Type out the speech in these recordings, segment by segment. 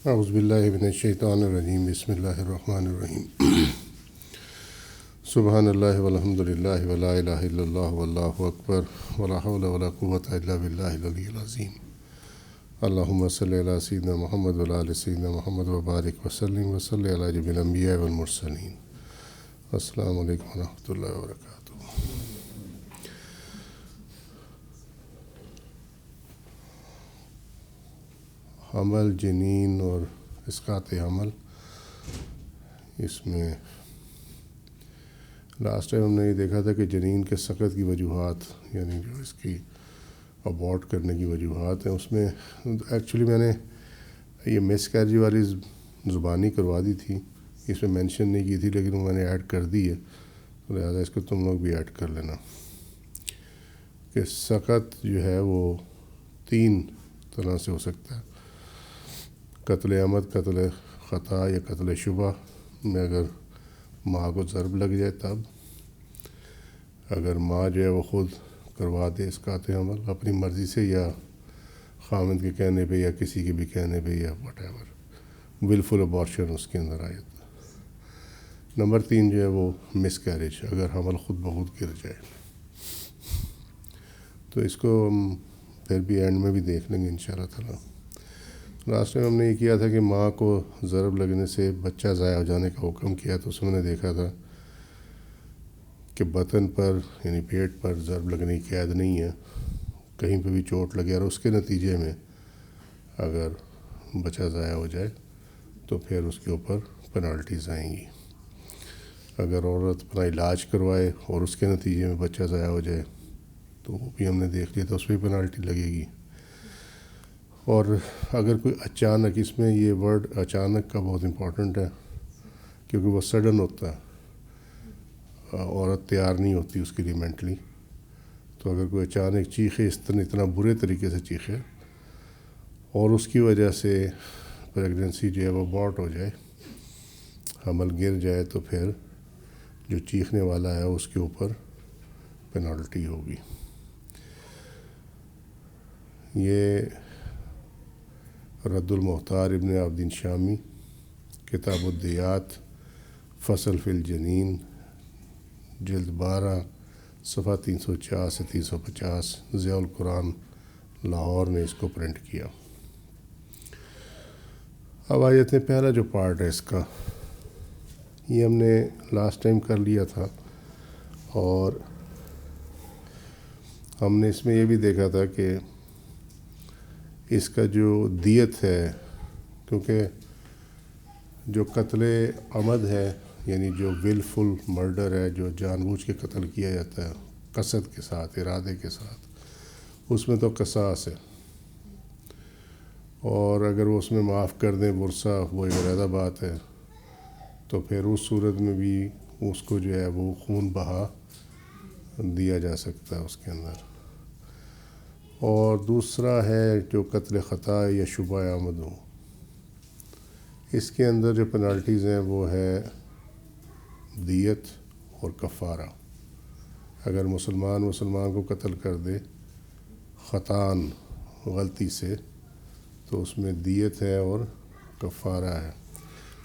اعوذ باللہ من الشیطان الرجیم بسم اللہ الرحمن الرحیم سبحان اللہ والحمد للہ ولا الہ الا اللہ واللہ اکبر ولا حول ولا قوة الا باللہ العلی العظیم اللہم صلی علی سیدنا محمد وعلی آل سیدنا محمد وبارک وسلم وصلی علی جمیع الانبیاء والمرسلین۔ السلام علیکم ورحمۃ اللہ وبرکاتہ۔ حمل، جنین اور اسقاط حمل، اس میں لاسٹ ٹائم ہم نے یہ دیکھا تھا کہ جنین کے سقط کی وجوہات، یعنی جو اس کی ابورٹ کرنے کی وجوہات ہیں، اس میں ایکچولی میں نے یہ مس کیریج والی زبانی کروا دی تھی، اس میں مینشن نہیں کی تھی، لیکن وہ میں نے ایڈ کر دی ہے، تو لہٰذا اس کو تم لوگ بھی ایڈ کر لینا کہ سقط جو ہے وہ 3 طرح سے ہو سکتا ہے: قتل عمد، قتل خطا یا قتل شبہ میں اگر ماں کو ضرب لگ جائے تب، اگر ماں جو ہے وہ خود کروا دے اسقاط حمل اپنی مرضی سے یا خامند کے کہنے پہ یا کسی کے بھی کہنے پہ یا واٹ ایور، ولفل ابارشن اس کے اندر آئے۔ نمبر 3 جو ہے وہ مس کیریج، اگر حمل خود بخود گر جائے۔ تو اس کو ہم پھر بھی اینڈ میں بھی دیکھ لیں گے انشاءاللہ تعالیٰ۔ لاسٹ ٹائم ہم نے یہ کیا تھا کہ ماں کو ضرب لگنے سے بچہ ضائع ہو جانے کا حکم کیا، تو اس میں نے دیکھا تھا کہ بطن پر یعنی پیٹ پر ضرب لگنے کی قید نہیں ہے، کہیں پہ بھی چوٹ لگے اور اس کے نتیجے میں اگر بچہ ضائع ہو جائے تو پھر اس کے اوپر پینالٹیز آئیں گی۔ اگر عورت اپنا علاج کروائے اور اس کے نتیجے میں بچہ ضائع ہو جائے تو وہ بھی ہم نے دیکھ لیا، تو اس پہ پینالٹی لگے گی۔ اور اگر کوئی اچانک، اس میں یہ ورڈ اچانک کا بہت امپورٹنٹ ہے کیونکہ وہ سڈن ہوتا ہے، عورت تیار نہیں ہوتی اس کے لیے مینٹلی، تو اگر کوئی اچانک چیخے، اتنا برے طریقے سے چیخے اور اس کی وجہ سے پریگننسی جو ہے وہ ابورٹ ہو جائے، حمل گر جائے، تو پھر جو چیخنے والا ہے اس کے اوپر پینالٹی ہوگی۔ یہ رد المختار ابن عابدین شامی، کتاب الدیات، فصل فی الجنین، جلد 12، صفحہ 304 سے 350، ضیاء القرآن لاہور نے اس کو پرنٹ کیا۔ اب آیت میں پہلا جو پارٹ ہے اس کا، یہ ہم نے لاسٹ ٹائم کر لیا تھا، اور ہم نے اس میں یہ بھی دیکھا تھا کہ اس کا جو دیت ہے، کیونکہ جو قتل عمد ہے یعنی جو ولفل مرڈر ہے، جو جان بوجھ کے قتل کیا جاتا ہے قصد کے ساتھ، ارادے کے ساتھ، اس میں تو قصاص ہے، اور اگر وہ اس میں معاف کر دیں ورثہ، وہ ایک علیحدہ بات ہے، تو پھر اس صورت میں بھی اس کو جو ہے وہ خون بہا دیا جا سکتا ہے اس کے اندر۔ اور دوسرا ہے جو قتل خطا یا شبہ عمد ہو، اس کے اندر جو پینالٹیز ہیں وہ ہے دیت اور کفارہ۔ اگر مسلمان کو قتل کر دے خطاً، غلطی سے، تو اس میں دیت ہے اور کفارہ ہے۔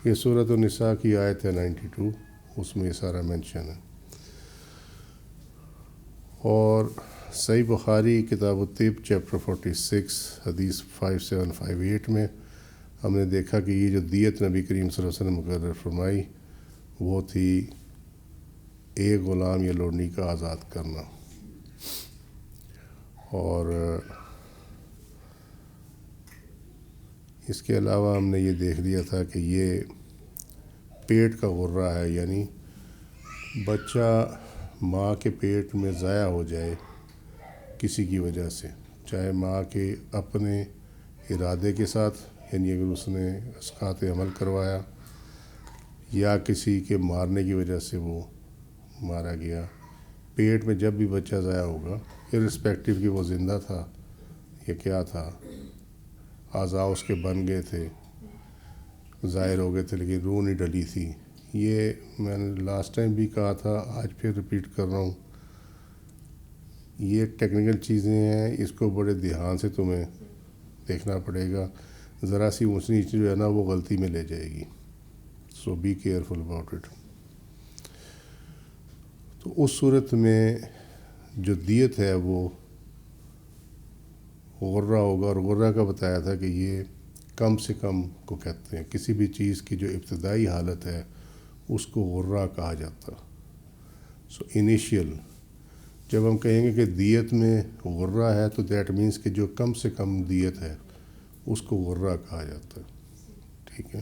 یہ سورۃ النساء کی آیت ہے 92، اس میں یہ سارا مینشن ہے۔ اور صحیح بخاری کتاب الطب چیپٹر 46 حدیث 5758 میں ہم نے دیکھا کہ یہ جو دیت نبی کریم صلی اللہ علیہ وسلم مقرر فرمائی وہ تھی ایک غلام یا لوڈنی کا آزاد کرنا۔ اور اس کے علاوہ ہم نے یہ دیکھ لیا تھا کہ یہ پیٹ کا غرہ ہے، یعنی بچہ ماں کے پیٹ میں ضائع ہو جائے کسی کی وجہ سے، چاہے ماں کے اپنے ارادے کے ساتھ، یعنی اگر اس نے اسقاط حمل کروایا، یا کسی کے مارنے کی وجہ سے وہ مارا گیا، پیٹ میں جب بھی بچہ ضائع ہوگا، ارسپیکٹیو کہ وہ زندہ تھا یا کیا تھا، اعضاء اس کے بن گئے تھے، ظاہر ہو گئے تھے لیکن روح نہیں ڈلی تھی۔ یہ میں نے لاسٹ ٹائم بھی کہا تھا، آج پھر ریپیٹ کر رہا ہوں، یہ ٹیکنیکل چیزیں ہیں، اس کو بڑے دھیان سے تمہیں دیکھنا پڑے گا۔ ذرا سی اونچ نیچ جو ہے نا وہ غلطی میں لے جائے گی. سو بی کیئرفل اباؤٹ اٹ. تو اس صورت میں جو دیت ہے وہ غرہ ہوگا، اور غرہ کا بتایا تھا کہ یہ کم سے کم کو کہتے ہیں. کسی بھی چیز کی جو ابتدائی حالت ہے اس کو غرہ کہا جاتا. سو انیشیل جب ہم کہیں گے کہ دیت میں غرہ ہے تو دیٹ مینس کہ جو کم سے کم دیت ہے اس کو غرہ کہا جاتا ہے. ٹھیک ہے.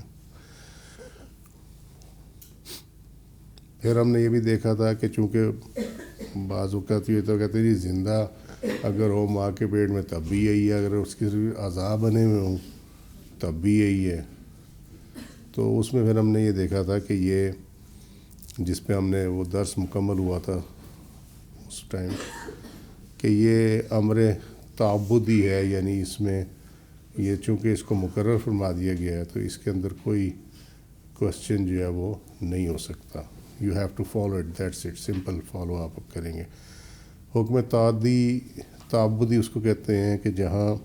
پھر ہم نے یہ بھی دیکھا تھا کہ چونکہ بعض اوقات یہ تو کہتے ہیں جی زندہ اگر ہو ماں کے پیٹ میں تب بھی یہی ہے، اگر اس کے اعضاء بنے ہوئے ہوں تب بھی یہی ہے. تو اس میں پھر ہم نے یہ دیکھا تھا کہ یہ جس پہ ہم نے وہ درس مکمل ہوا تھا اس ٹائم کہ یہ امر تعبدی ہے، یعنی اس میں یہ چونکہ اس کو مقرر فرما دیا گیا ہے تو اس کے اندر کوئی کوشچن جو ہے وہ نہیں ہو سکتا. You have to follow it, that's it, simple follow آپ کریں گے. حکم تعبدی اس کو کہتے ہیں کہ جہاں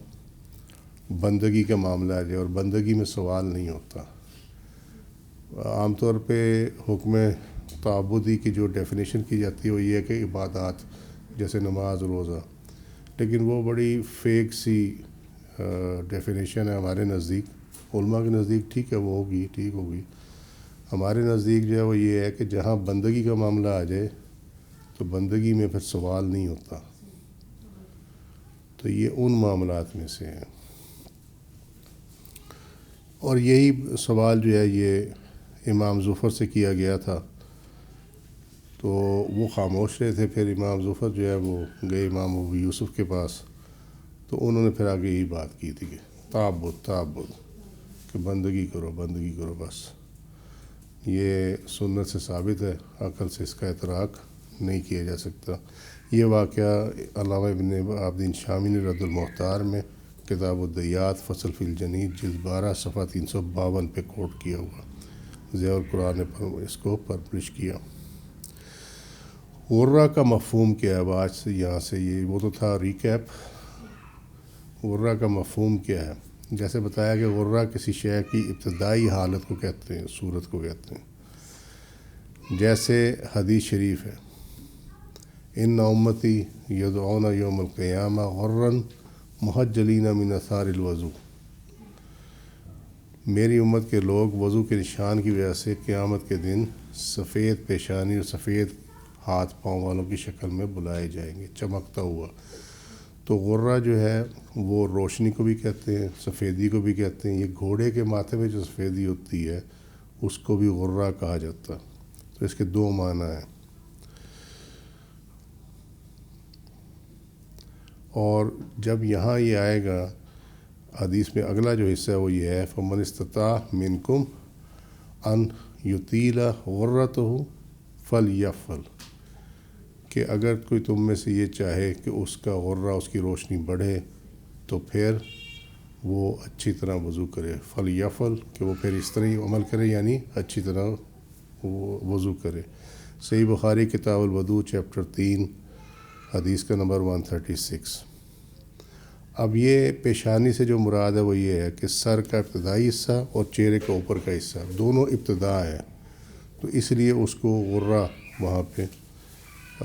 بندگی کا معاملہ آ جائے اور بندگی میں سوال نہیں ہوتا. عام طور پہ حکم تعبدی کی جو ڈیفینیشن کی جاتی ہے وہ یہ ہے کہ عبادات جیسے نماز روزہ، لیکن وہ بڑی فیک سی ڈیفینیشن ہے ہمارے نزدیک. علماء کے نزدیک ٹھیک ہے وہ ہوگی، ٹھیک ہوگی. ہمارے نزدیک جو ہے وہ یہ ہے کہ جہاں بندگی کا معاملہ آ جائے تو بندگی میں پھر سوال نہیں ہوتا. تو یہ ان معاملات میں سے ہے، اور یہی سوال جو ہے یہ امام ظفر سے کیا گیا تھا. تو وہ خاموش رہے تھے. پھر امام ظفر جو ہے وہ گئے امام ابو یوسف کے پاس، تو انہوں نے پھر آگے یہی بات کی تھی کہ تعبد کہ بندگی کرو بس. یہ سنت سے ثابت ہے، عقل سے اس کا ادراک نہیں کیا جا سکتا. یہ واقعہ علامہ ابن عابدین شامی نے رد المختار میں کتاب الدیات فصل فی الجنید جلد 12 صفحہ 352 پہ کوٹ کیا ہوا. ضیاء القرآن نے اس کو پبلش کیا. غرہ کا مفہوم کیا ہے؟ آج سے یہاں سے یہ وہ تو تھا ریکیپ. غرہ کا مفہوم کیا ہے؟ جیسے بتایا کہ غرہ کسی شے کی ابتدائی حالت کو کہتے ہیں، صورت کو کہتے ہیں. جیسے حدیث شریف ہے ان امتی یدعون یوم القیامہ غرًا محجلین من اثار الوضو. میری امت کے لوگ وضو کے نشان کی وجہ سے قیامت کے دن سفید پیشانی اور سفید ہاتھ پاؤں والوں کی شکل میں بلائے جائیں گے، چمکتا ہوا. تو غرہ جو ہے وہ روشنی کو بھی کہتے ہیں، سفیدی کو بھی کہتے ہیں. یہ گھوڑے کے ماتھے میں جو سفیدی ہوتی ہے اس کو بھی غرہ کہا جاتا. تو اس کے دو معنی ہیں. اور جب یہاں یہ آئے گا حدیث میں اگلا جو حصہ ہے وہ یہ ہے فمن استطاع منکم ان یطیل غرتہ فلیفعل، کہ اگر کوئی تم میں سے یہ چاہے کہ اس کا غرہ، اس کی روشنی بڑھے تو پھر وہ اچھی طرح وضو کرے. فلیفعل کہ وہ پھر اس طرح ہی عمل کرے، یعنی اچھی طرح وہ وضو کرے. صحیح بخاری کتاب الوضو چیپٹر 3 حدیث کا نمبر 136. اب یہ پیشانی سے جو مراد ہے وہ یہ ہے کہ سر کا ابتدائی حصہ اور چہرے کا اوپر کا حصہ دونوں ابتدا ہے، تو اس لیے اس کو غرہ وہاں پہ،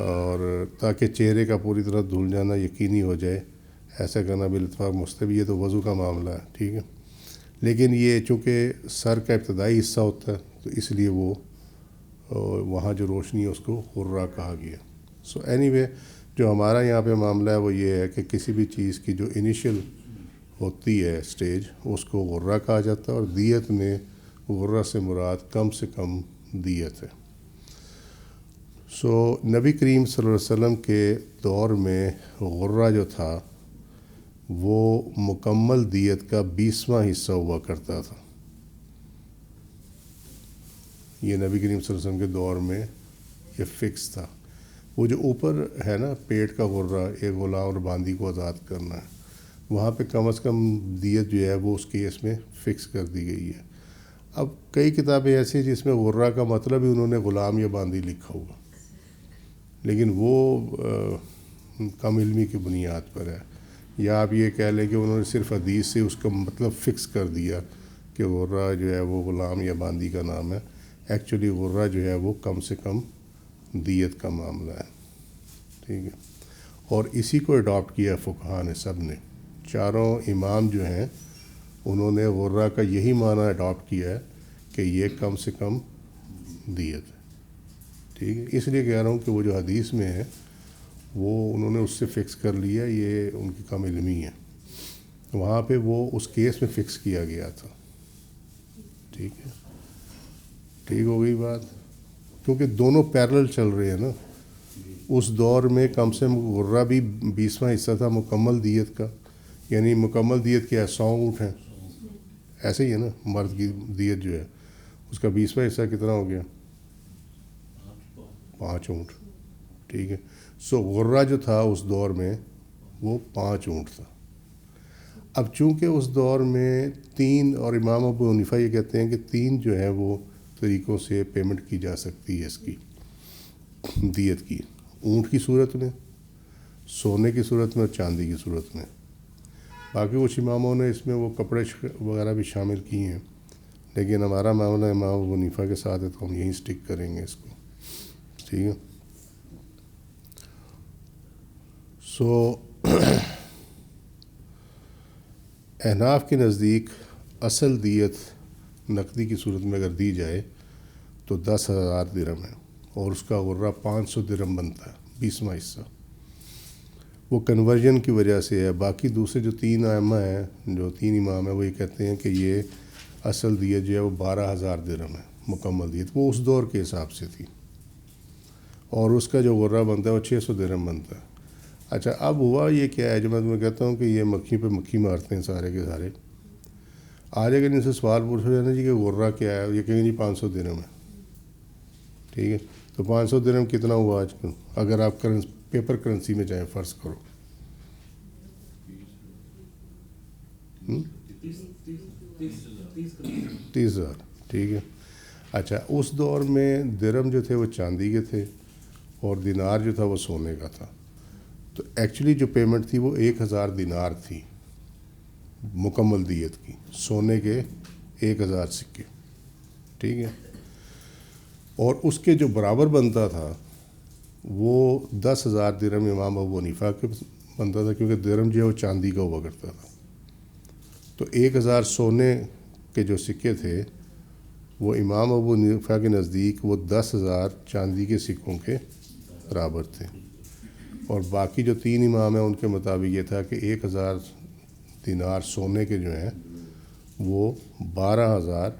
اور تاکہ چہرے کا پوری طرح دھل جانا یقینی ہو جائے. ایسا کرنا بالاتفاق مستحب، یہ تو وضو کا معاملہ ہے، ٹھیک ہے. لیکن یہ چونکہ سر کا ابتدائی حصہ ہوتا ہے تو اس لیے وہ وہاں جو روشنی ہے اس کو غرہ کہا گیا. سو اینی وے جو ہمارا یہاں پہ معاملہ ہے وہ یہ ہے کہ کسی بھی چیز کی جو انیشیل ہوتی ہے اسٹیج اس کو غرہ کہا جاتا ہے، اور دیت میں غرہ سے مراد کم سے کم دیت ہے. سو نبی کریم صلی اللہ علیہ وسلم کے دور میں غرہ جو تھا وہ مکمل دیت کا 20واں حصہ ہوا کرتا تھا. یہ نبی کریم صلی اللہ علیہ وسلم کے دور میں یہ فکس تھا. وہ جو اوپر ہے نا پیٹ کا غرہ، ایک غلام اور باندی کو آزاد کرنا ہے، وہاں پہ کم از کم دیت جو ہے وہ اس کیس میں فکس کر دی گئی ہے. اب کئی کتابیں ایسی ہیں جس میں غرہ کا مطلب ہی انہوں نے غلام یا باندی لکھا ہوا، لیکن وہ کم علمی کی بنیاد پر ہے. یا آپ یہ کہہ لیں کہ انہوں نے صرف حدیث سے اس کا مطلب فکس کر دیا کہ غرہ جو ہے وہ غلام یا باندی کا نام ہے. ایکچولی غرہ جو ہے وہ کم سے کم دیت کا معاملہ ہے. ٹھیک ہے. اور اسی کو اڈاپٹ کیا فقہاء نے سب نے. چاروں امام جو ہیں انہوں نے غرہ کا یہی معنی اڈاپٹ کیا ہے کہ یہ کم سے کم دیت ہے. ٹھیک ہے. اس لیے کہہ رہا ہوں کہ وہ جو حدیث میں ہے وہ انہوں نے اس سے فکس کر لیا, یہ ان کی کم علمی ہے. وہاں پہ وہ اس کیس میں فکس کیا گیا تھا. ٹھیک ہے. ٹھیک ہو گئی بات, کیونکہ دونوں پیرلل چل رہے ہیں نا. اس دور میں کم سے کم غرہ بھی 20واں حصہ تھا مکمل دیت کا, یعنی مکمل دیت کیا ہے 100 اونٹ ہیں, ایسے ہی ہے نا. مرد کی دیت جو ہے اس کا 20واں حصہ کتنا ہو گیا؟ 5 اونٹ. ٹھیک ہے. سو غرہ جو تھا اس دور میں وہ 5 اونٹ تھا. اب چونکہ اس دور میں 3, اور امام ابو حنیفہ یہ کہتے ہیں کہ 3 جو ہے وہ طریقوں سے پیمنٹ کی جا سکتی ہے اس کی دیت کی. اونٹ کی صورت میں, سونے کی صورت میں, اور چاندی کی صورت میں. باقی کچھ اماموں نے اس میں وہ کپڑے وغیرہ بھی شامل کیے ہیں, لیکن ہمارا معاملہ امام ابو حنیفہ کے ساتھ ہے تو ہم یہیں اسٹک کریں گے اس کو. ٹھیک ہے. سو احناف کے نزدیک اصل دیت نقدی کی صورت میں اگر دی جائے تو 10,000 درہم ہے, اور اس کا غرہ 500 درہم بنتا ہے, 20واں حصہ. وہ کنورژن کی وجہ سے ہے. باقی دوسرے جو 3 ائمہ ہیں, جو 3 امام ہیں, وہ یہ کہتے ہیں کہ یہ اصل دیت جو ہے وہ 12,000 درہم ہے مکمل دیت. وہ اس دور کے حساب سے تھی, اور اس کا جو غرہ بنتا ہے وہ 600 درہم بنتا ہے. اچھا, اب ہوا یہ کیا ہے, جو میں تمہیں کہتا ہوں کہ یہ مکھی پہ مکھی مارتے ہیں سارے کے سارے. آج اگر ان سے سوال پوچھو جائے نا جی کہ غرہ کیا ہے, یہ کہیں گے جی 500 درہم ہے. ٹھیک ہے. تو 500 درہم کتنا ہوا آج کل اگر آپ پیپر کرنسی میں جائیں, فرض کرو 30,000. ٹھیک ہے. اچھا, اس دور میں درہم جو تھے وہ چاندی کے تھے, اور دینار جو تھا وہ سونے کا تھا. تو ایکچولی جو پیمنٹ تھی وہ 1,000 دینار تھی مکمل دیت کی, سونے کے 1,000 سکے. ٹھیک ہے. اور اس کے جو برابر بنتا تھا وہ 10,000 درہم امام ابو حنیفہ کے بنتا تھا, کیونکہ درہم جو ہے وہ چاندی کا ہوا کرتا تھا. تو 1,000 سونے کے جو سکے تھے وہ امام ابو حنیفہ کے نزدیک وہ 10,000 چاندی کے سکوں کے برابر تھے. اور باقی جو 3 امام ہیں ان کے مطابق یہ تھا کہ 1,000 دینار سونے کے جو ہیں وہ 12,000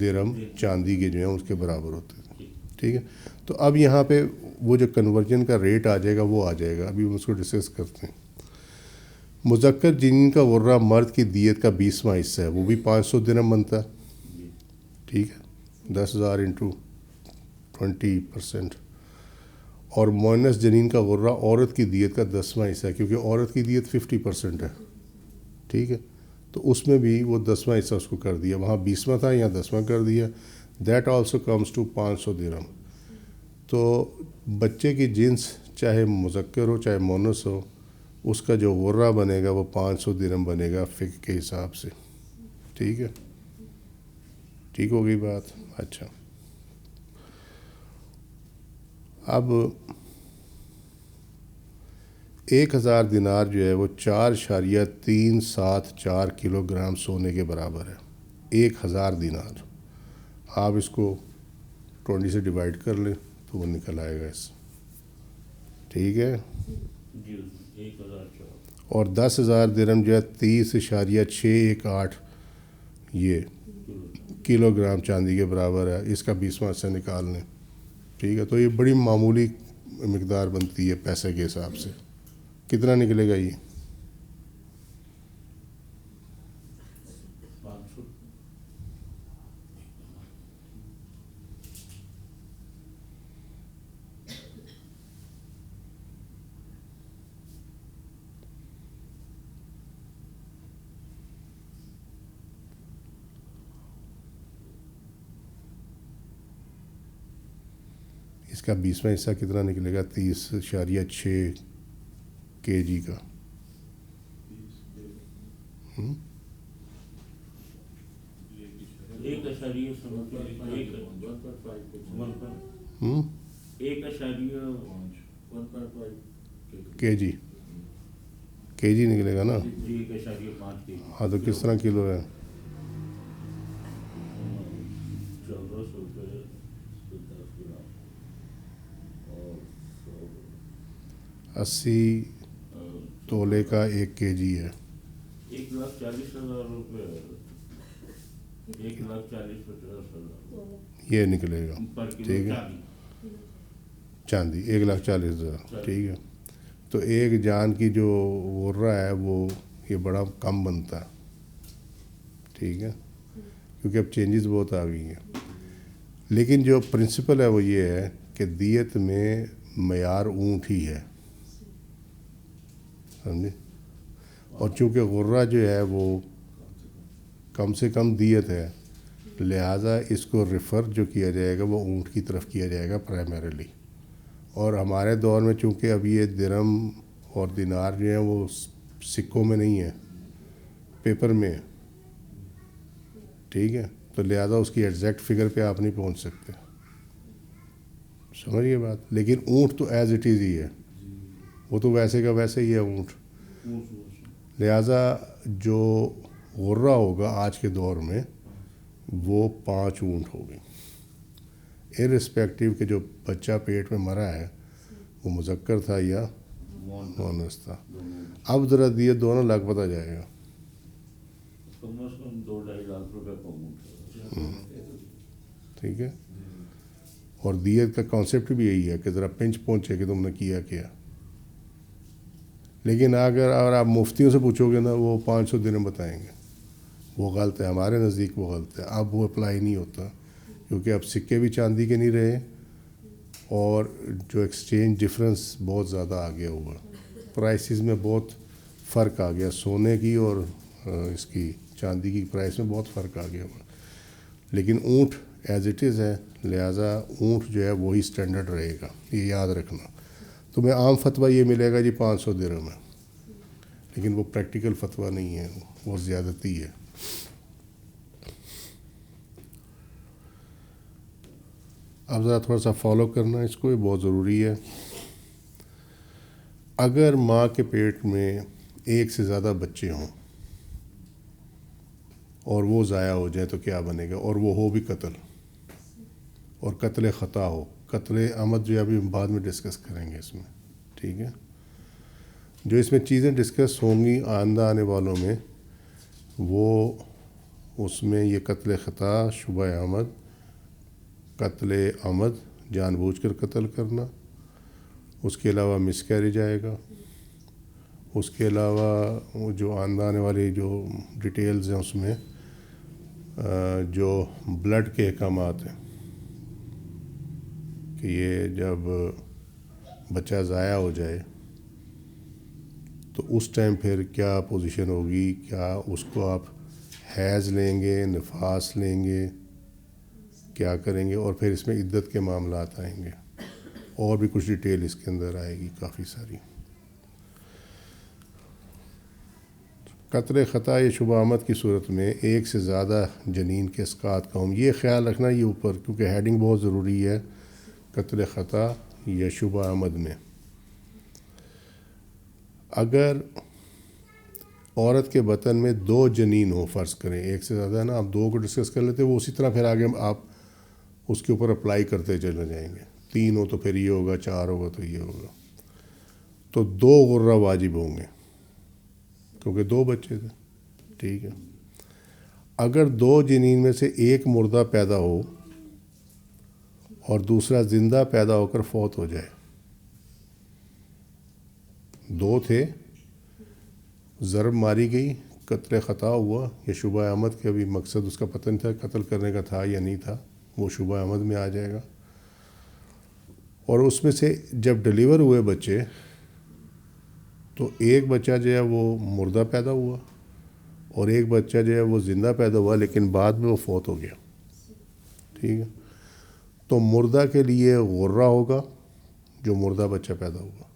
درہم چاندی کے جو ہیں اس کے برابر ہوتے تھے. ٹھیک ہے. تو اب یہاں پہ وہ جو کنورژن کا ریٹ آ جائے گا وہ آ جائے گا, ابھی ہم اس کو ڈسکس کرتے ہیں. مذکر جنین کا غرہ مرد کی دیت کا 20واں حصہ ہے, وہ بھی 500 درہم بنتا ہے. ٹھیک ہے. 10,000 انٹو 20%. اور مؤنث جنین کا غرہ عورت کی دیت کا 10واں حصہ ہے, کیونکہ عورت کی دیت 50% ہے. ٹھیک ہے. تو اس میں بھی وہ 10واں حصہ اس کو کر دیا, وہاں 20واں تھا یہاں 10واں کر دیا. دیٹ آلسو کمز ٹو 500 درہم. تو بچے کی جنس چاہے مذکر ہو چاہے مؤنث ہو, اس کا جو غرہ بنے گا وہ 500 درہم بنے گا فقہ کے حساب سے. ٹھیک ہے. ٹھیک ہو گئی بات. اچھا, اب 1,000 دینار جو ہے وہ 4.374 کلو گرام سونے کے برابر ہے. 1,000 دینار, آپ اس کو 20 سے ڈیوائڈ کر لیں تو وہ نکل آئے گا اس. ٹھیک ہے. اور 10,000 درہم جو ہے 30.618 یہ کلو گرام چاندی کے برابر ہے, اس کا 20واں حصہ نکال لیں. ٹھیک ہے. تو یہ بڑی معمولی مقدار بنتی ہے پیسے کے حساب سے. کتنا نکلے گا یہ؟ اس کا 20واں حصہ کتنا نکلے گا؟ 30.6 کے جی کا. کے جی نکلے گا نا. ہاں تو کس طرح کلو ہے؟ 80 تولے کا 1 کے جی ہے. 1,40,000 یہ نکلے گا. ٹھیک ہے. چاندی 1,40,000. ٹھیک ہے. تو ایک جان کی جو غرہ ہے وہ یہ بڑا کم بنتا ہے. ٹھیک ہے. کیونکہ اب چینجز بہت آ گئی ہیں. لیکن جو پرنسپل ہے وہ یہ ہے کہ دیت میں معیار اونٹ ہی ہے. سمجھے. اور چونکہ غرہ جو ہے وہ کم سے کم دیت ہے لہٰذا اس کو ریفر جو کیا جائے گا وہ اونٹ کی طرف کیا جائے گا پرائمریلی. اور ہمارے دور میں چونکہ اب یہ درہم اور دینار جو ہیں وہ سکوں میں نہیں ہیں، پیپر میں ہے. ٹھیک ہے. تو لہٰذا اس کی ایگزیکٹ فگر پہ آپ نہیں پہنچ سکتے. سمجھیے بات. لیکن اونٹ تو ایز اٹ از ہی ہے، وہ تو ویسے کا ویسے ہی ہے اونٹ. لہٰذا جو غرہ ہوگا آج کے دور میں وہ 5 اونٹ ہوگی، ارسپیکٹیو کہ جو بچہ پیٹ میں مرا ہے وہ مذکر تھا یا مؤنث تھا. اب ذرا دیت دونوں لگ پتہ جائے گا. کم از کم 2-2.5 لاکھ روپے کا اونٹ. ٹھیک ہے. اور دیت کا کانسیپٹ بھی یہی ہے کہ ذرا پنچ پہنچے کہ تم نے کیا. لیکن اگر آپ مفتیوں سے پوچھو گے نا وہ 500 درہم بتائیں گے. وہ غلط ہے. ہمارے نزدیک وہ غلط ہے. اب وہ اپلائی نہیں ہوتا کیونکہ اب سکے بھی چاندی کے نہیں رہے اور جو ایکسچینج ڈفرنس بہت زیادہ آ گیا ہوا. پرائسز میں بہت فرق آ گیا. سونے کی اور اس کی چاندی کی پرائس میں بہت فرق آ گیا ہوا. لیکن اونٹ ایز اٹ از ہے لہٰذا اونٹ جو ہے وہی اسٹینڈرڈ رہے گا. یہ یاد رکھنا. تمہیں عام فتویٰ یہ ملے گا جی 500 درہم ہے، لیکن وہ پریکٹیکل فتویٰ نہیں ہے، وہ زیادتی ہے. اب ذرا تھوڑا سا فالو کرنا اس کو، یہ بہت ضروری ہے. اگر ماں کے پیٹ میں 1 سے زیادہ بچے ہوں اور وہ ضائع ہو جائے تو کیا بنے گا؟ اور وہ ہو بھی قتل، اور قتل خطا ہو. قتل عمد جو ابھی ہم بعد میں ڈسکس کریں گے اس میں. ٹھیک ہے. جو اس میں چیزیں ڈسکس ہوں گی آئندہ آنے والوں میں وہ اس میں یہ قتل خطا، شبہ عمد، قتل عمد جان بوجھ کر قتل کرنا، اس کے علاوہ مس کیریج آئے گا. اس کے علاوہ جو آئندہ آنے والی جو ڈیٹیلز ہیں اس میں جو بلڈ کے احکامات ہیں کہ یہ جب بچہ ضائع ہو جائے تو اس ٹائم پھر کیا پوزیشن ہوگی. کیا اس کو آپ حیض لیں گے، نفاس لیں گے، کیا کریں گے؟ اور پھر اس میں عدت کے معاملات آئیں گے اور بھی کچھ ڈیٹیل اس کے اندر آئے گی کافی ساری. قتل خطا یا شبہ عمد کی صورت میں 1 سے زیادہ جنین کے اسقاط کا یہ خیال رکھنا یہ اوپر کیونکہ ہیڈنگ بہت ضروری ہے. قتل خطا یا شبہ عمد میں اگر عورت کے بطن میں 2 جنین ہو، فرض کریں 1 سے زیادہ ہے نا، آپ 2 کو ڈسکس کر لیتے، وہ اسی طرح پھر آگے آپ اس کے اوپر اپلائی کرتے چلے جائیں گے. 3 ہو تو پھر یہ ہوگا، 4 ہوگا تو یہ ہوگا. تو 2 غرہ واجب ہوں گے کیونکہ 2 بچے تھے. ٹھیک ہے. اگر 2 جنین میں سے ایک مردہ پیدا ہو اور دوسرا زندہ پیدا ہو کر فوت ہو جائے، 2 تھے، ضرب ماری گئی، قتل خطا ہوا یا شبہ عمد کے ابھی مقصد اس کا پتہ نہیں تھا قتل کرنے کا تھا یا نہیں تھا، وہ شبہ عمد میں آ جائے گا. اور اس میں سے جب ڈیلیور ہوئے بچے تو ایک بچہ جو ہے وہ مردہ پیدا ہوا اور ایک بچہ جو ہے وہ زندہ پیدا ہوا لیکن بعد میں وہ فوت ہو گیا. ٹھیک ہے. تو مردہ کے لیے غرہ ہوگا جو مردہ بچہ پیدا ہوا،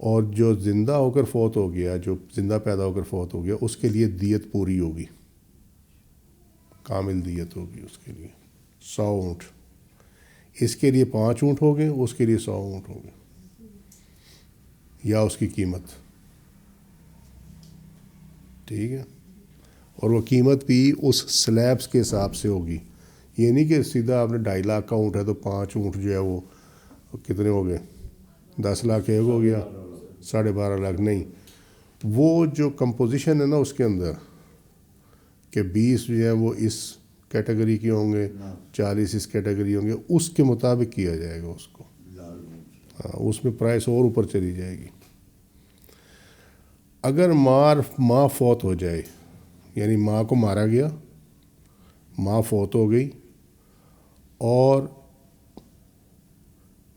اور جو زندہ ہو کر فوت ہو گیا، جو زندہ پیدا ہو کر فوت ہو گیا، اس کے لیے دیت پوری ہوگی، کامل دیت ہوگی اس کے لیے 100 اونٹ. اس کے لیے 5 اونٹ ہو گئے، اس کے لیے 100 اونٹ ہو گئے، یا اس کی قیمت. ٹھیک ہے، اور وہ قیمت بھی اس سلیبس کے حساب سے ہوگی. یہ نہیں کہ سیدھا آپ نے 2.5 لاکھ کا اونٹ ہے تو 5 اونٹ جو ہے وہ کتنے ہو گئے، 10 لاکھ ایک ہو گیا، 12.5 لاکھ. نہیں، وہ جو کمپوزیشن ہے نا اس کے اندر کہ 20 جو ہے وہ اس کیٹیگری کے ہوں گے، 40 اس کیٹیگری ہوں گے، اس کے مطابق کیا جائے گا اس کو. ہاں، اس میں پرائس اور اوپر چلی جائے گی. اگر ماں فوت ہو جائے، یعنی ماں کو مارا گیا، ماں فوت ہو گئی، اور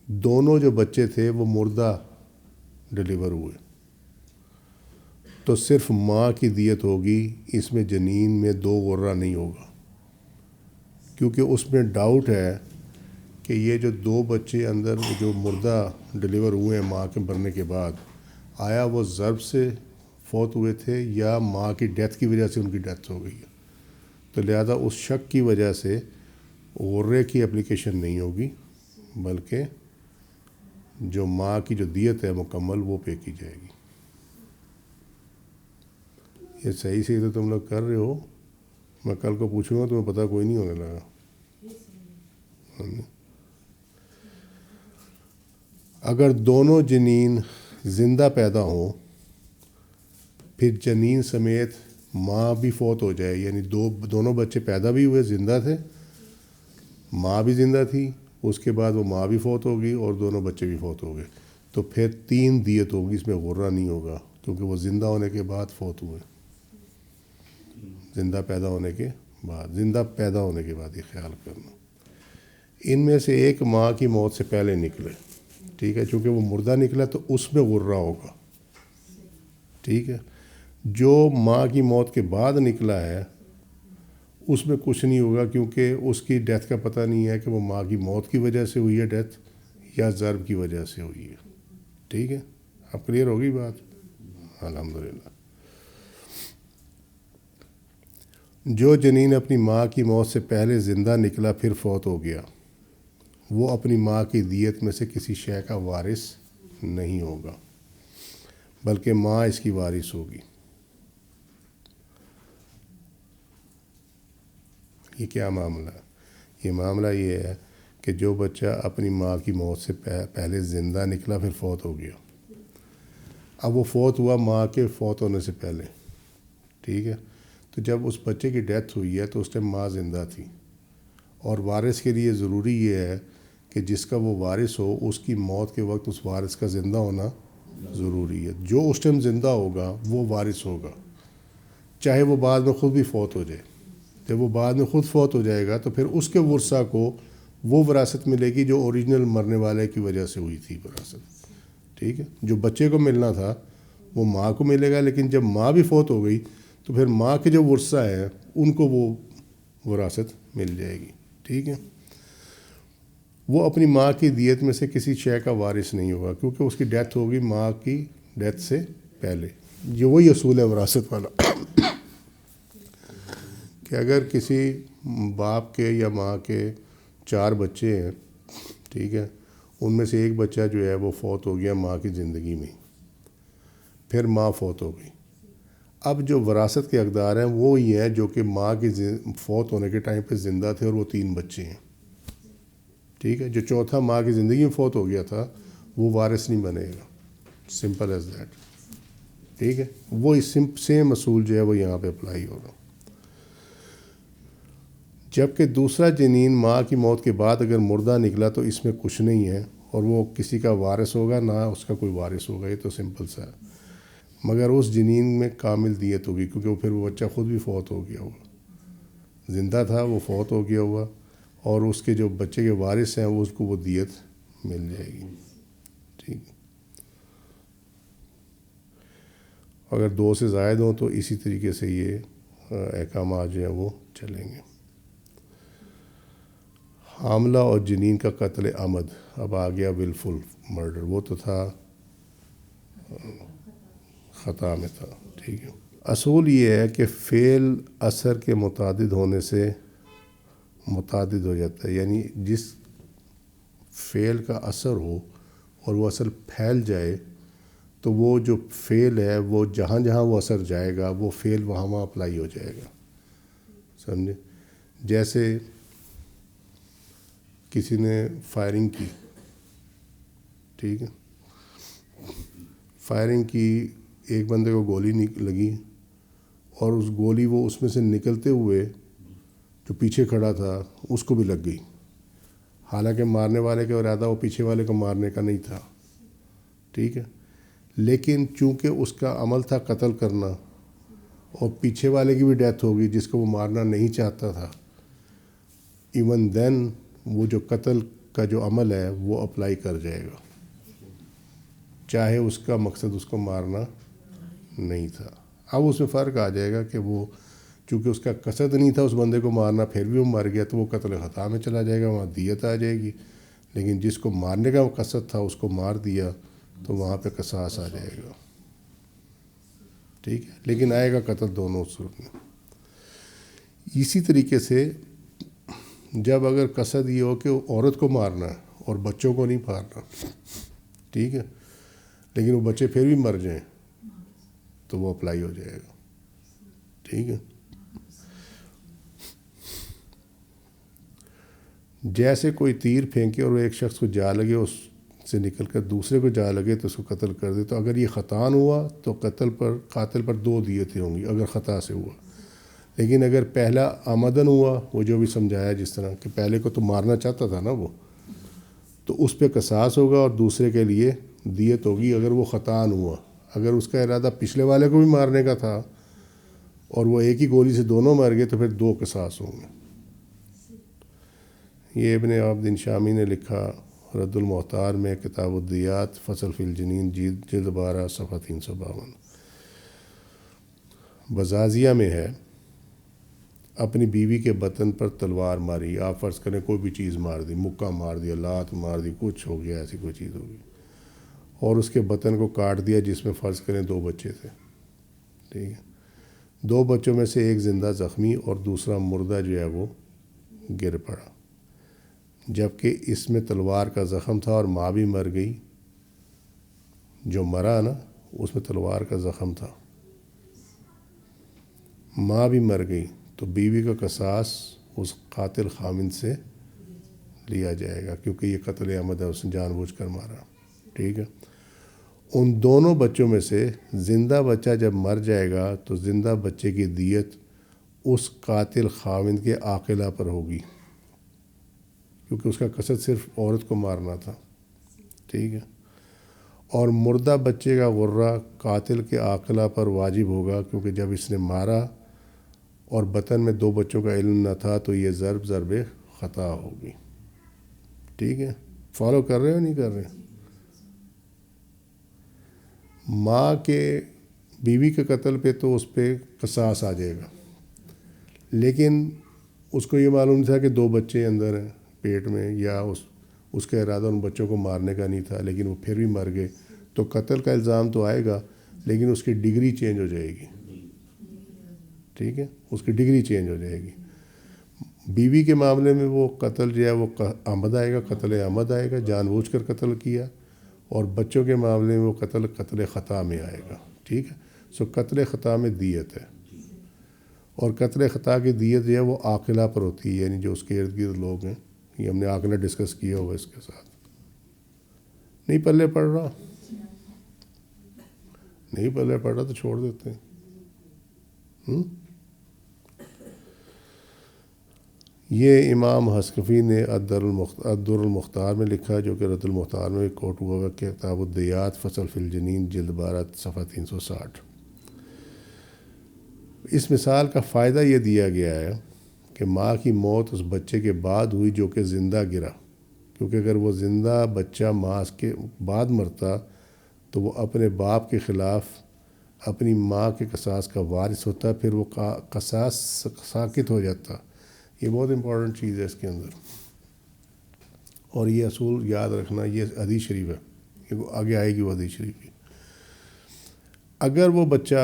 دونوں جو بچے تھے وہ مردہ ڈلیور ہوئے، تو صرف ماں کی دیت ہوگی. اس میں جنین میں 2 غرہ نہیں ہوگا، کیونکہ اس میں ڈاؤٹ ہے کہ یہ جو 2 بچے اندر جو مردہ ڈلیور ہوئے ہیں ماں کے مرنے کے بعد، آیا وہ ضرب سے فوت ہوئے تھے یا ماں کی ڈیتھ کی وجہ سے ان کی ڈیتھ ہو گئی ہے. تو لہذا اس شک کی وجہ سے غرے کی اپلیکیشن نہیں ہوگی، بلکہ جو ماں کی جو دیت ہے مکمل وہ پے کی جائے گی. یہ صحیح سے تو تم لوگ کر رہے ہو، میں کل کو پوچھوں گا تمہیں پتہ کوئی نہیں ہونے لگا. اگر دونوں جنین زندہ پیدا ہوں، پھر جنین سمیت ماں بھی فوت ہو جائے، یعنی دونوں بچے پیدا بھی ہوئے، زندہ تھے، ماں بھی زندہ تھی، اس کے بعد وہ ماں بھی فوت ہو گئی اور دونوں بچے بھی فوت ہو گئے، تو پھر 3 دیت ہوگی. اس میں غرہ نہیں ہوگا، کیونکہ وہ زندہ ہونے کے بعد فوت ہوئے. زندہ پیدا ہونے کے بعد یہ خیال کرنا. ان میں سے ایک ماں کی موت سے پہلے نکلے، ٹھیک ہے، چونکہ وہ مردہ نکلا تو اس میں غرہ ہوگا. ٹھیک ہے، جو ماں کی موت کے بعد نکلا ہے اس میں کچھ نہیں ہوگا، کیونکہ اس کی ڈیتھ کا پتہ نہیں ہے کہ وہ ماں کی موت کی وجہ سے ہوئی ہے ڈیتھ یا ضرب کی وجہ سے ہوئی ہے. ٹھیک ہے، اب کلیئر ہوگی بات؟ الحمدللہ. جو جنین اپنی ماں کی موت سے پہلے زندہ نکلا پھر فوت ہو گیا، وہ اپنی ماں کی دیت میں سے کسی شے کا وارث نہیں ہوگا، بلکہ ماں اس کی وارث ہوگی. یہ کیا معاملہ ہے؟ یہ معاملہ یہ ہے کہ جو بچہ اپنی ماں کی موت سے پہلے زندہ نکلا پھر فوت ہو گیا، اب وہ فوت ہوا ماں کے فوت ہونے سے پہلے. ٹھیک ہے، تو جب اس بچے کی ڈیتھ ہوئی ہے تو اس ٹائم ماں زندہ تھی، اور وارث کے لیے ضروری یہ ہے کہ جس کا وہ وارث ہو اس کی موت کے وقت اس وارث کا زندہ ہونا ضروری ہے. جو اس ٹائم زندہ ہوگا وہ وارث ہوگا، چاہے وہ بعد میں خود بھی فوت ہو جائے. جب وہ بعد میں خود فوت ہو جائے گا تو پھر اس کے ورثہ کو وہ وراثت ملے گی جو اوریجنل مرنے والے کی وجہ سے ہوئی تھی وراثت. ٹھیک ہے، جو بچے کو ملنا تھا وہ ماں کو ملے گا، لیکن جب ماں بھی فوت ہو گئی تو پھر ماں کے جو ورثہ ہیں ان کو وہ وراثت مل جائے گی. ٹھیک ہے، وہ اپنی ماں کی دیت میں سے کسی شے کا وارث نہیں ہوگا، کیونکہ اس کی ڈیتھ ہوگی ماں کی ڈیتھ سے پہلے. یہ وہی اصول ہے وراثت والا کہ اگر کسی باپ کے یا ماں کے 4 بچے ہیں، ٹھیک ہے، ان میں سے ایک بچہ جو ہے وہ فوت ہو گیا ماں کی زندگی میں، پھر ماں فوت ہو گئی. اب جو وراثت کے حقدار ہیں وہ ہی ہیں جو کہ ماں کی فوت ہونے کے ٹائم پہ زندہ تھے، اور وہ 3 بچے ہیں. ٹھیک ہے، جو چوتھا ماں کی زندگی میں فوت ہو گیا تھا وہ وارث نہیں بنے گا. Simple as that. ٹھیک ہے، وہی سیم اصول جو ہے وہ یہاں پہ اپلائی ہوگا. جبکہ دوسرا جنین ماں کی موت کے بعد اگر مردہ نکلا تو اس میں کچھ نہیں ہے، اور وہ کسی کا وارث ہوگا نہ اس کا کوئی وارث ہوگا. یہ تو سمپل سا ہے. مگر اس جنین میں کامل دیت ہوگی، کیونکہ وہ پھر وہ بچہ خود بھی فوت ہو گیا ہوگا، زندہ تھا وہ فوت ہو گیا ہوگا، اور اس کے جو بچے کے وارث ہیں وہ اس کو وہ دیت مل جائے گی. ٹھیک، اگر 2 سے زائد ہوں تو اسی طریقے سے یہ احکامات جو ہیں وہ چلیں گے. حاملہ اور جنین کا قتل عمد. اب آ گیا ولفل مرڈر. وہ تو تھا خطا میں تھا. ٹھیک ہے. اصول یہ ہے کہ فعل اثر کے متعدد ہونے سے متعدد ہو جاتا ہے. یعنی جس فعل کا اثر ہو اور وہ اثر پھیل جائے تو وہ جو فعل ہے وہ جہاں جہاں وہ اثر جائے گا وہ فعل وہاں وہاں اپلائی ہو جائے گا. سمجھے؟ جیسے کسی نے فائرنگ کی. ٹھیک ہے. فائرنگ کی, ایک بندے کو گولی لگی اور اس گولی وہ اس میں سے نکلتے ہوئے جو پیچھے کھڑا تھا اس کو بھی لگ گئی. حالانکہ مارنے والے کا ارادہ وہ پیچھے والے کو مارنے کا نہیں تھا. ٹھیک ہے. لیکن چونکہ اس کا عمل تھا قتل کرنا اور پیچھے والے کی بھی ڈیتھ ہوگی جس کو وہ مارنا نہیں چاہتا تھا, ایون دین وہ جو قتل کا جو عمل ہے وہ اپلائی کر جائے گا, چاہے اس کا مقصد اس کو مارنا نہیں تھا. اب اس میں فرق آ جائے گا کہ وہ چونکہ اس کا قصد نہیں تھا اس بندے کو مارنا پھر بھی وہ مر گیا تو وہ قتل خطا میں چلا جائے گا, وہاں دیت آ جائے گی. لیکن جس کو مارنے کا قصد تھا اس کو مار دیا تو وہاں پہ قصاص آ جائے گا. ٹھیک ہے. لیکن آئے گا قتل دونوں صورت میں. اسی طریقے سے جب اگر قصد یہ ہو کہ عورت کو مارنا ہے اور بچوں کو نہیں مارنا, ٹھیک ہے, لیکن وہ بچے پھر بھی مر جائیں تو وہ اپلائی ہو جائے گا. ٹھیک ہے. جیسے کوئی تیر پھینکے اور وہ ایک شخص کو جا لگے, اس سے نکل کر دوسرے کو جا لگے تو اس کو قتل کر دے, تو اگر یہ خطان ہوا تو قاتل پر 2 دیتیں ہوں گی اگر خطا سے ہوا. لیکن اگر پہلا آمدن ہوا, وہ جو بھی سمجھایا جس طرح کہ پہلے کو تو مارنا چاہتا تھا نا وہ, تو اس پہ قصاص ہوگا اور دوسرے کے لیے دیت ہوگی اگر وہ خطان ہوا. اگر اس کا ارادہ پچھلے والے کو بھی مارنے کا تھا اور وہ ایک ہی گولی سے دونوں مر گئے تو پھر 2 قصاص ہوں گے. یہ ابن عابدین شامی نے لکھا رد المحتار میں, کتاب الدیات, فصل فی الجنین, جلد 12 صفحہ 352. بزازیہ میں ہے, اپنی بیوی کے بطن پر تلوار ماری. آپ فرض کریں کوئی بھی چیز مار دی, مکہ مار دیا, لات مار دی, کچھ ہو گیا, ایسی کوئی چیز ہوگی, اور اس کے بطن کو کاٹ دیا جس میں فرض کریں 2 بچے تھے. ٹھیک ہے. 2 بچوں میں سے ایک زندہ زخمی اور دوسرا مردہ جو ہے وہ گر پڑا, جبکہ اس میں تلوار کا زخم تھا اور ماں بھی مر گئی. جو مرا نا اس میں تلوار کا زخم تھا, ماں بھی مر گئی, تو بیوی کا قصاص اس قاتل خامند سے لیا جائے گا کیونکہ یہ قتل عمد ہے, اس نے جان بوجھ کر مارا. ٹھیک ہے. ان دونوں بچوں میں سے زندہ بچہ جب مر جائے گا تو زندہ بچے کی دیت اس قاتل خاوند کے عاقلہ پر ہوگی کیونکہ اس کا قصد صرف عورت کو مارنا تھا. ٹھیک ہے. اور مردہ بچے کا غرہ قاتل کے عاقلہ پر واجب ہوگا کیونکہ جب اس نے مارا اور بطن میں 2 بچوں کا علم نہ تھا تو یہ ضرب خطا ہوگی. ٹھیک ہے. فالو کر رہے ہو نہیں کر رہے؟ ماں کے بیوی کے قتل پہ تو اس پہ قصاص آ جائے گا, لیکن اس کو یہ معلوم نہیں تھا کہ 2 بچے اندر ہیں پیٹ میں, یا اس کا ارادہ ان بچوں کو مارنے کا نہیں تھا لیکن وہ پھر بھی مر گئے, تو قتل کا الزام تو آئے گا لیکن اس کی ڈگری چینج ہو جائے گی. ٹھیک ہے. اس کی ڈگری چینج ہو جائے گی. بیوی کے معاملے میں وہ قتل جو ہے وہ عمد آئے گا, قتل عمد آئے گا, جان بوجھ کر قتل کیا, اور بچوں کے معاملے میں وہ قتل خطا میں آئے گا. ٹھیک ہے. سو قتل خطا میں دیت ہے, اور قتل خطا کی دیت جو ہے وہ عاقلہ پر ہوتی ہے, یعنی جو اس کے ارد گرد لوگ ہیں. یہ ہم نے عاقلہ ڈسکس کیا ہوگا اس کے ساتھ. نہیں پلے پڑ رہا, نہیں پلے پڑ رہا تو چھوڑ دیتے ہیں. یہ امام حسکفی نے الدر المختار میں لکھا, جو کہ رد المختار میں کوٹ ہوا کہ کتاب الدیات, فصل فی الجنین, جلد 12 صفحہ 360. اس مثال کا فائدہ یہ دیا گیا ہے کہ ماں کی موت اس بچے کے بعد ہوئی جو کہ زندہ گرا, کیونکہ اگر وہ زندہ بچہ ماں کے بعد مرتا تو وہ اپنے باپ کے خلاف اپنی ماں کے قصاص کا وارث ہوتا, پھر وہ قصاص ساقط ہو جاتا. یہ بہت امپورٹنٹ چیز ہے اس کے اندر, اور یہ اصول یاد رکھنا. یہ حدیث شریف ہے, آگے آئے گی وہ حدیث شریف کی. اگر وہ بچہ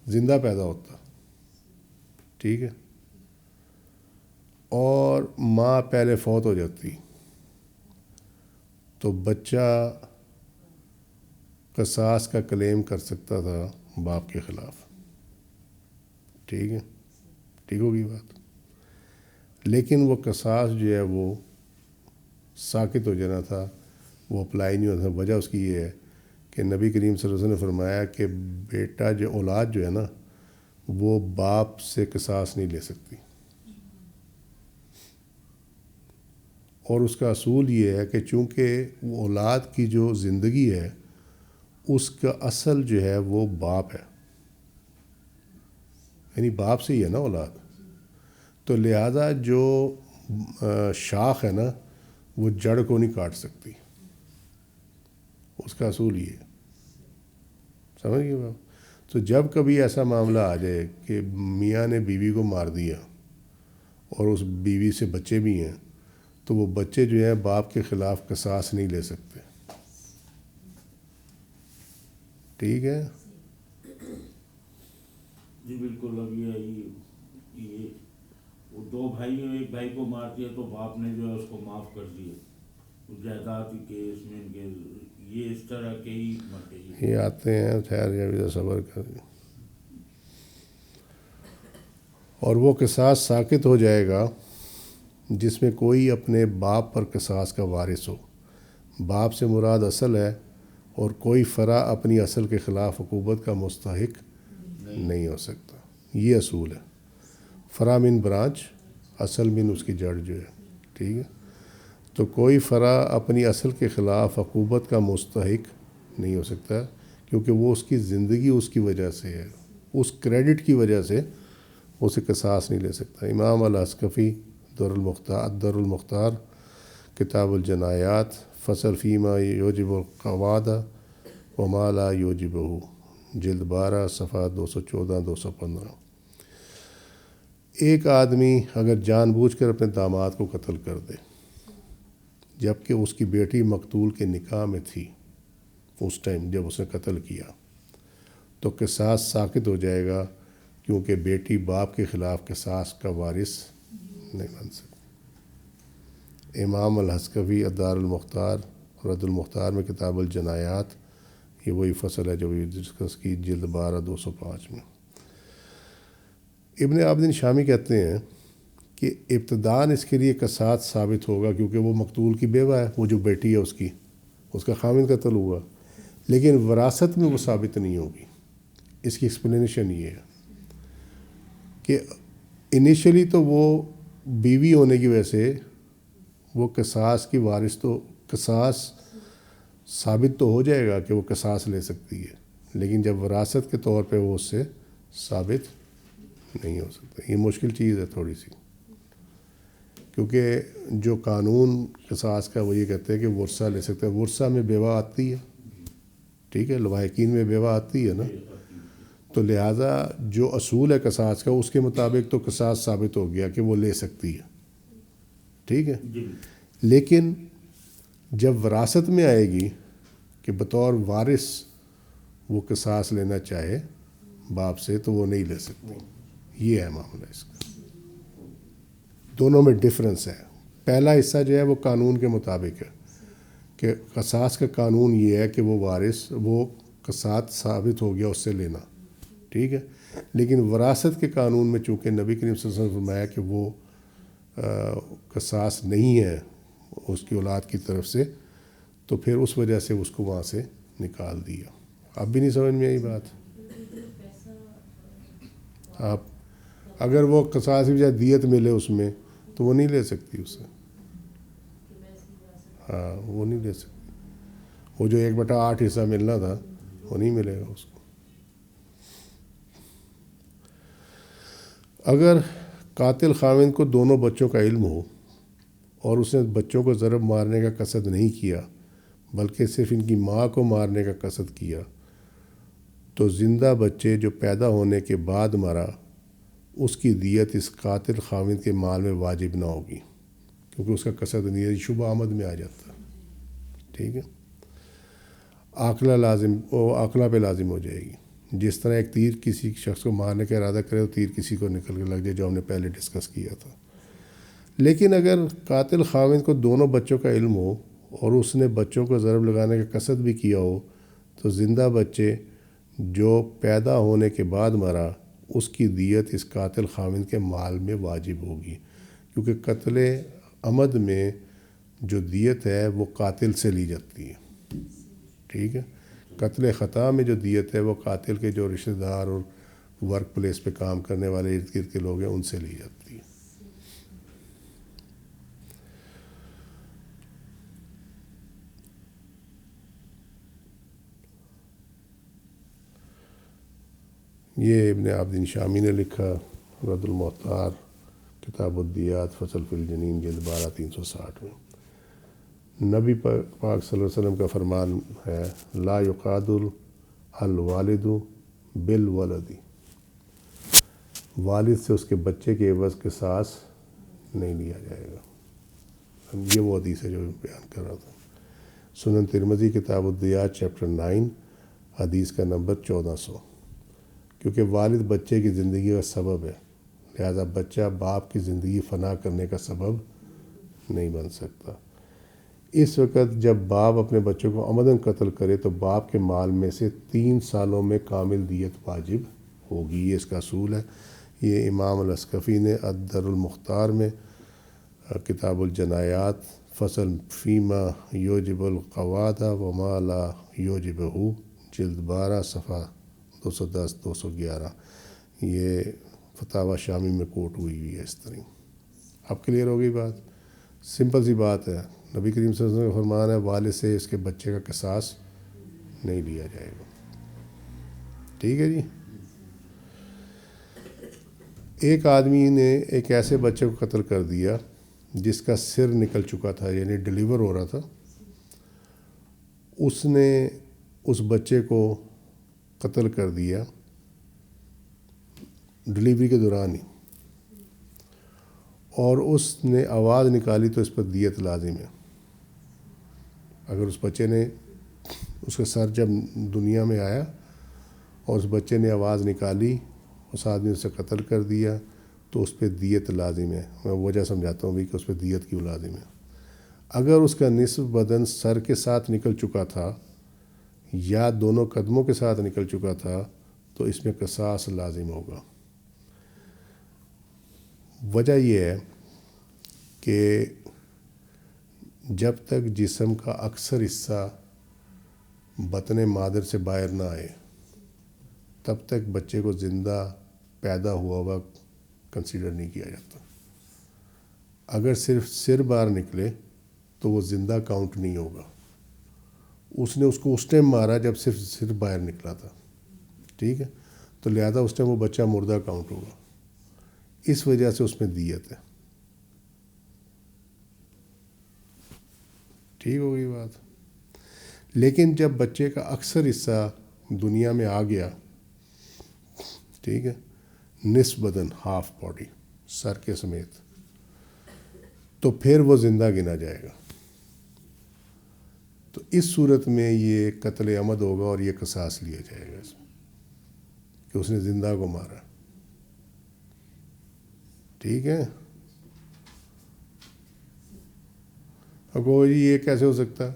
زندہ پیدا ہوتا، ٹھیک ہے، اور ماں پہلے فوت ہو جاتی، تو بچہ قصاص کا کلیم کر سکتا تھا باپ کے خلاف، ٹھیک ہے، ٹھیک ہوگی بات. لیکن وہ قصاص جو ہے وہ ساکت ہو جانا تھا، وہ اپلائی نہیں ہوتا. وجہ اس کی یہ ہے کہ نبی کریم صلی اللہ علیہ وسلم نے فرمایا کہ بیٹا جو اولاد جو ہے نا وہ باپ سے قصاص نہیں لے سکتی، اور اس کا اصول یہ ہے کہ چونکہ وہ اولاد کی جو زندگی ہے اس کا اصل جو ہے وہ باپ ہے، یعنی باپ سے ہی ہے نا اولاد. تو لہذا جو شاخ ہے نا وہ جڑ کو نہیں کاٹ سکتی، اس کا اصول یہ ہے. سمجھ گئے بابا؟ تو جب کبھی ایسا معاملہ آ جائے کہ میاں نے بیوی کو مار دیا اور اس بیوی سے بچے بھی ہیں، تو وہ بچے جو ہیں باپ کے خلاف قصاص نہیں لے سکتے، ٹھیک ہے. جی بالکل. اب یہ وہ دو بھائی ہیں، ایک بھائی کو مار دیا تو باپ نے جو ہے اس کو معاف کر دیا جائیداد کے اس میں ان کے، یہ اس طرح کے ہی مرتے یہ آتے ہیں. خیر یہ بھی صبر کر، اور وہ قصاص ساکت ہو جائے گا جس میں کوئی اپنے باپ پر قصاص کا وارث ہو. باپ سے مراد اصل ہے، اور کوئی فرع اپنی اصل کے خلاف عقوبت کا مستحق نہیں ہو سکتا. یہ اصول ہے. فرع من برانچ، اصل من اس کی جڑ جو ہے، ٹھیک ہے. تو کوئی فرع اپنی اصل کے خلاف عقوبت کا مستحق نہیں ہو سکتا، کیونکہ وہ اس کی زندگی اس کی وجہ سے ہے، اس کریڈٹ کی وجہ سے اسے قصاص نہیں لے سکتا. امام العسقفی در المختار کتاب الجنایات فصل فیما یوجب القواد وما لا یوجبہ، جلد 12 صفحہ 214 215. ایک آدمی اگر جان بوجھ کر اپنے داماد کو قتل کر دے جبکہ اس کی بیٹی مقتول کے نکاح میں تھی اس ٹائم جب اس نے قتل کیا، تو قصاص ساکت ہو جائے گا، کیونکہ بیٹی باپ کے خلاف قصاص کا وارث نہیں بن سکتی. امام الحسکفی دار المختار رد المختار میں کتاب الجنایات، یہ وہی فصل ہے جو بھی ڈسکس کی، جلد 12 205 میں. ابن عابدین شامی کہتے ہیں کہ ابتداً اس کے لیے قصاص ثابت ہوگا کیونکہ وہ مقتول کی بیوہ ہے، وہ جو بیٹی ہے اس کا خامند قتل ہوا، لیکن وراثت میں وہ ثابت نہیں ہوگی. اس کی ایکسپلینیشن یہ ہے کہ انیشلی تو وہ بیوی ہونے کی وجہ سے وہ قصاص کی وارث، تو قصاص ثابت تو ہو جائے گا کہ وہ قصاص لے سکتی ہے، لیکن جب وراثت کے طور پہ وہ اس سے ثابت نہیں ہو سکتا. یہ مشکل چیز ہے تھوڑی سی، کیونکہ جو قانون قصاص کا وہ یہ کہتے ہیں کہ ورثہ لے سکتے ہیں. ورثہ میں بیوہ آتی ہے، ٹھیک ہے، لواحقین میں بیوہ آتی ہے نا، تو لہٰذا جو اصول ہے قصاص کا اس کے مطابق تو قصاص ثابت ہو گیا کہ وہ لے سکتی ہے، ٹھیک ہے. لیکن جب وراثت میں آئے گی کہ بطور وارث وہ قصاص لینا چاہے باپ سے، تو وہ نہیں لے سکتی. یہ ہے معاملہ اس کا. دونوں میں ڈفرنس ہے. پہلا حصہ جو ہے وہ قانون کے مطابق ہے کہ قصاص کا قانون یہ ہے کہ وہ وارث، وہ قصاص ثابت ہو گیا اس سے لینا، ٹھیک ہے. لیکن وراثت کے قانون میں چونکہ نبی کریم صلی اللہ علیہ وسلم نے فرمایا کہ وہ قصاص نہیں ہے اس کی اولاد کی طرف سے، تو پھر اس وجہ سے اس کو وہاں سے نکال دیا. اب بھی نہیں سمجھ میں آئی بات؟ آپ اگر وہ قصاص کی بجائے دیت ملے اس میں تو وہ نہیں لے سکتی اس سے. ہاں وہ نہیں لے سکتی. وہ جو 1/8 حصہ ملنا تھا وہ نہیں ملے گا اس کو. اگر قاتل خاوند کو دونوں بچوں کا علم ہو اور اس نے بچوں کو ضرب مارنے کا قصد نہیں کیا بلکہ صرف ان کی ماں کو مارنے کا قصد کیا، تو زندہ بچے جو پیدا ہونے کے بعد مرا اس کی دیت اس قاتل خاوند کے مال میں واجب نہ ہوگی، کیونکہ اس کا قصد نہیں ہے، شبہ آمد میں آ جاتا ہے، ٹھیک ہے. عاقلہ پہ لازم ہو جائے گی. جس طرح ایک تیر کسی شخص کو مارنے کا ارادہ کرے تو تیر کسی کو نکل کے لگ جائے، جو ہم نے پہلے ڈسکس کیا تھا. لیکن اگر قاتل خاوند کو دونوں بچوں کا علم ہو اور اس نے بچوں کو ضرب لگانے کا قصد بھی کیا ہو تو زندہ بچے جو پیدا ہونے کے بعد مرا اس کی دیت اس قاتل خاوند کے مال میں واجب ہوگی، کیونکہ قتل عمد میں جو دیت ہے وہ قاتل سے لی جاتی ہے. ٹھیک ہے. قتل خطا میں جو دیت ہے وہ قاتل کے جو رشتہ دار اور ورک پلیس پہ کام کرنے والے ارد گرد کے لوگ ہیں ان سے لی جاتی ہے. یہ ابن عابدین شامی نے لکھا، رد المختار کتاب الدیات فصل فی الجنین جلد 12 360 میں. نبی پاک صلی اللہ علیہ وسلم کا فرمان ہے، لا یقاد الوالد بالولد، والد سے اس کے بچے کے عوض قصاص نہیں لیا جائے گا. یہ وہ حدیث ہے جو بیان کر رہا تھا. سنن ترمذی کتاب الدیات چیپٹر 9 حدیث کا نمبر 1400. کیونکہ والد بچے کی زندگی کا سبب ہے، لہذا بچہ باپ کی زندگی فنا کرنے کا سبب نہیں بن سکتا. اس وقت جب باپ اپنے بچوں کو عمدن قتل کرے تو باپ کے مال میں سے 3 سالوں میں کامل دیت واجب ہوگی. یہ اس کا اصول ہے. یہ امام الاسقفی نے الدر المختار میں کتاب الجنایات فصل فیما یوجب القواد وما لا یوجبہ جلد 12 صفحہ 210 211 یہ فتاوی شامی میں کوٹ ہوئی ہے. اس طرح اب کلیئر ہو گئی بات. سمپل سی بات ہے. نبی کریم صلی اللہ علیہ وسلم کا فرمان ہے، والد سے اس کے بچے کا قصاص نہیں لیا جائے گا. ٹھیک ہے جی. ایک آدمی نے ایک ایسے بچے کو قتل کر دیا جس کا سر نکل چکا تھا، یعنی ڈیلیور ہو رہا تھا. اس نے اس بچے کو قتل کر دیا ڈلیوری کے دوران ہی، اور اس نے آواز نکالی تو اس پر دیت لازم ہے. اگر اس بچے نے، اس کا سر جب دنیا میں آیا اور اس بچے نے آواز نکالی، اس آدمی اسے قتل کر دیا تو اس پہ دیت لازم ہے. میں وجہ سمجھاتا ہوں بھی کہ اس پہ دیت کیوں لازم ہے. اگر اس کا نصف بدن سر کے ساتھ نکل چکا تھا یا دونوں قدموں کے ساتھ نکل چکا تھا تو اس میں قصاص لازم ہوگا. وجہ یہ ہے کہ جب تک جسم کا اکثر حصہ بطن مادر سے باہر نہ آئے تب تک بچے کو زندہ پیدا ہوا کنسیڈر نہیں کیا جاتا. اگر صرف سر باہر نکلے تو وہ زندہ کاؤنٹ نہیں ہوگا. اس نے اس کو اس ٹائم مارا جب صرف سر باہر نکلا تھا. ٹھیک ہے. تو لہذا اس ٹائم وہ بچہ مردہ کاؤنٹ ہوگا. اس وجہ سے اس میں دیت ہے. ٹھیک ہو گئی بات. لیکن جب بچے کا اکثر حصہ دنیا میں آ گیا، ٹھیک ہے، نصف بدن، ہاف باڈی، سر کے سمیت، تو پھر وہ زندہ گنا جائے گا. تو اس صورت میں یہ قتل عمد ہوگا اور یہ قصاص لیا جائے گا اس میں کہ اس نے زندہ کو مارا. ٹھیک ہے. اب جی یہ کیسے ہو سکتا؟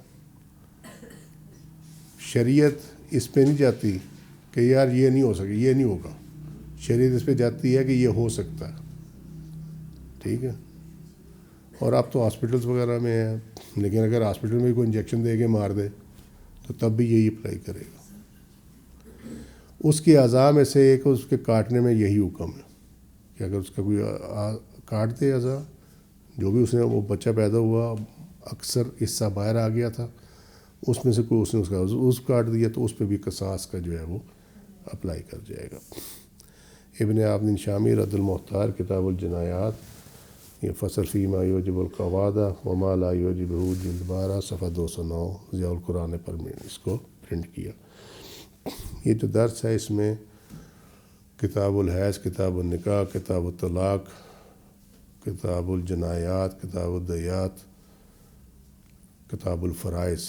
شریعت اس پہ نہیں جاتی کہ یار یہ نہیں ہو سکے، یہ نہیں ہوگا. شریعت اس پہ جاتی ہے کہ یہ ہو سکتا ہے. ٹھیک ہے. اور اب تو ہاسپٹلس وغیرہ میں ہیں، لیکن اگر ہاسپٹل میں کوئی انجیکشن دے کے مار دے تو تب بھی یہی اپلائی کرے گا. اس کی اعضاء میں سے ایک اس کے کاٹنے میں یہی حکم ہے کہ اگر اس کا کوئی کاٹ دے اعضاء، جو بھی اس نے، وہ بچہ پیدا ہوا اکثر حصہ باہر آ گیا تھا، اس میں سے کوئی اس نے اس کا عضو کاٹ دیا تو اس پہ بھی قصاص کا جو ہے وہ اپلائی کر جائے گا. ابن عابدین شامی رد المختار کتاب الجنایات یہ فصل فیما یوجب القواد وما لا یوجبہ جلد 12 صفحہ 209 ضیاء القرآن پر میں نے اس کو پرنٹ کیا. یہ جو درس ہے اس میں کتاب الحیض، کتاب النکاح، کتاب الطلاق، کتاب الجنایات، کتاب الدیات، کتاب الفرائض،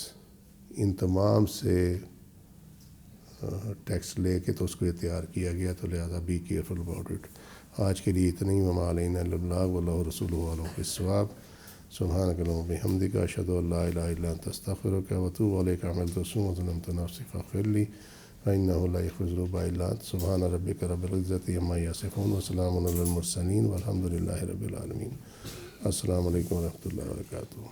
ان تمام سے ٹیکس لے کے تو اس کو یہ تیار کیا گیا، تو لہٰذا بی کیئرفل اباؤٹ اٹ۔ آج کے لیے اتنا ہی، وما علینا الا البلاغ واللہ رسولہ اعلم بالصواب۔ سبحانک اللہم وبحمدک، اشہد ان لا الہ الا انت، استغفرک واتوب الیک۔ عملت سوءا وظلمت نفسی فاغفر لی فإنہ لا یغفر الذنوب الا انت۔ سبحان ربک رب العزۃ عما یصفون وسلام علی المرسلین والحمد للہ رب العالمین۔ السلام علیکم ورحمۃ اللہ وبرکاتہ۔